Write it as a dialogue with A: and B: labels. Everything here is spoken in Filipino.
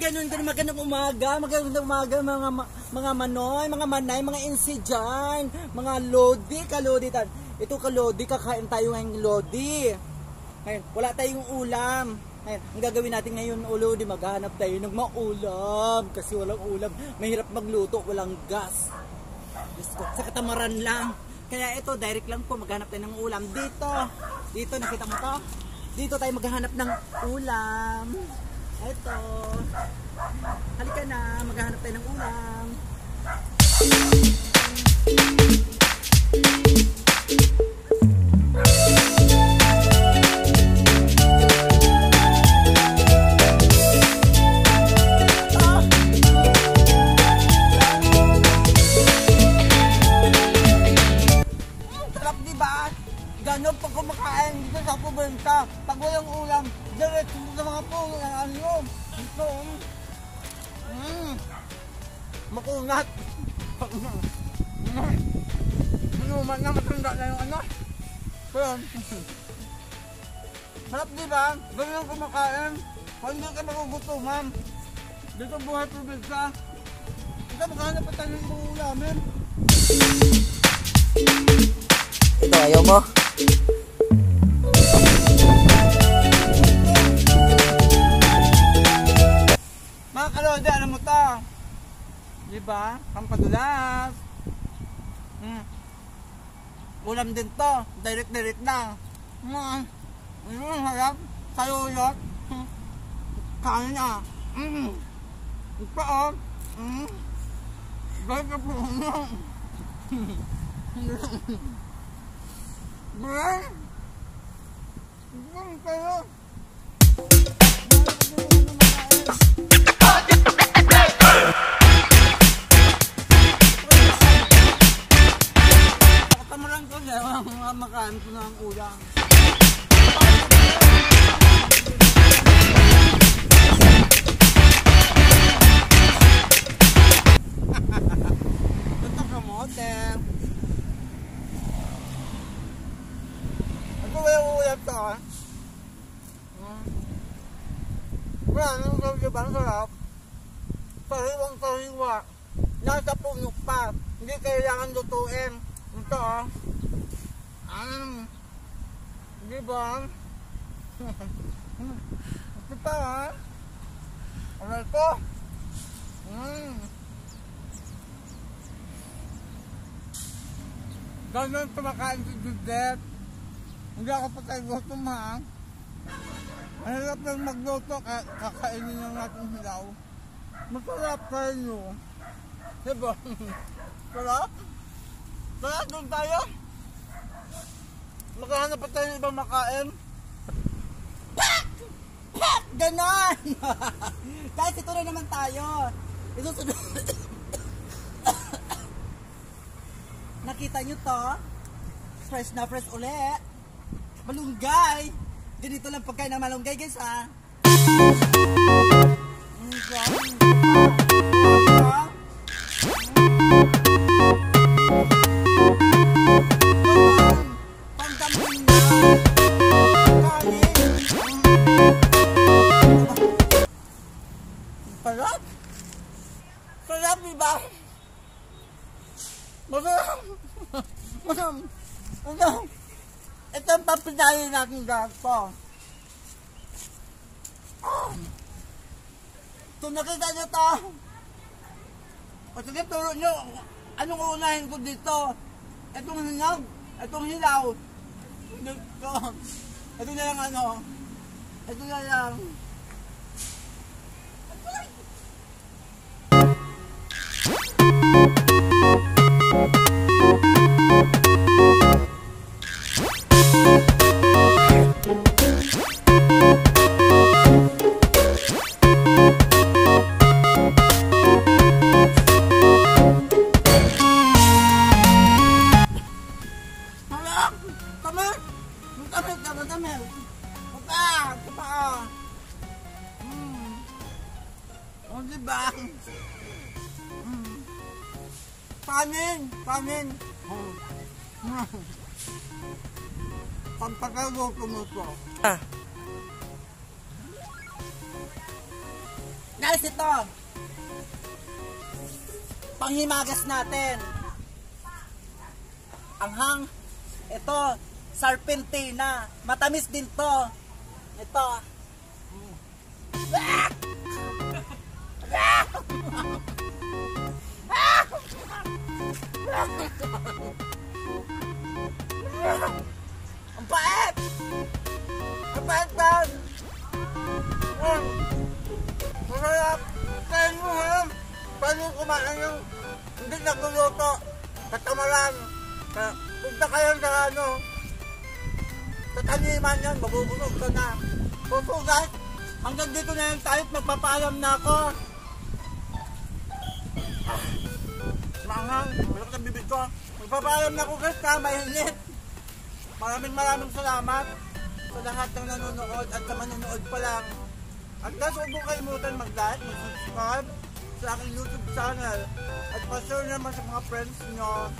A: magandang umaga, mga manoy, mga manay, mga insi dyan, mga lodi, kaloditan. Ito kalodi, kakain tayo ngayong lodi. Ngayon, wala tayong ulam. Ngayon, ang gagawin natin ngayon, lodi, maghanap tayo ng maulam. Kasi walang ulam, mahirap magluto, walang gas. Sa katamaran lang. Kaya ito, direct lang po, maghanap tayo ng ulam. Dito, nakita mo to? Dito tayo maghanap ng ulam. Ito. Halika na, maghanap tayo ng ulam. Sarap, diba? Ganon pag kumakain dito sa probinsya. Pag walang ulam, diretso sa mga puno ng ano. Ito, makunat. Manuman na, matanda na yung ano. Pero, sarap diba? Ganon kumakain. Kung hindi ka magugutuman, dito buhay probinsya. Ito, maghanap pa tayo ng ulamin.
B: Ito, ayaw mo?
A: Mga kalodi, alam mo to? Diba? Pampadulas. Ulam din to. Direct na. Harap. Sayuyot. Kain na. Ito o. Gaya ka po. Bray! Bray kayo! Katamaran ko siya, makain ko na ang ulam. Ito kamote. Ito ba yung ulam to? Anong diba? Ang sarap. Sariwang-sariwa. Nasa puno pa. Hindi kailangan lutuin. Ito o. Diba? Ito pa ha. Ano ito? Ganun tumakain si Judet. Hindi ako patay gutom ha. Mahirap lang magluto, kakainin lang natin hilaw. Masarap kayo nyo. Diba? Sarap? Sarap, doon tayo. Maghahanap pa tayo ng ibang makain. Pak! Pak! Ganon! Guys, ito na naman tayo. Isusunod. Nakita nyo to? Fresh na fresh ulit. Malunggay. Ganito lang pagkain ng malunggay, guys, ha? Pangdamin na. Kanin. Sarap? Sarap, diba? Masarap. Masarap. Ito ang papinayin natin gato. Kung nakita nyo to, o sige, turo nyo, anong uunahin ko dito? Itong hinog, itong hilaw. Ito na lang ano, ito na lang. Tamil. O, diba? Panin. Pampakaluto mo po. Guys, ito. Panghimagas natin. Anghang. Ito, Serpentina. Matamis din to. Ito. Ang pait! Ang pait ba? Masarap! Kain mo ha! Paano kumain yung hindi nagluluto sa tamaran? Punta kayo sa sa taniman yan, mabubunog ka na. So guys, hanggang dito na yung tayo, magpapaalam na ako. Maanghang, malaki ang bibig ko. Magpapaalam na ako guys, mainit. Maraming salamat sa lahat ng nanonood at sa manonood pa lang. At guys, huwag mo kalimutan mag-like, mag-subscribe sa aking YouTube channel. At pa-share naman sa mga friends nyo.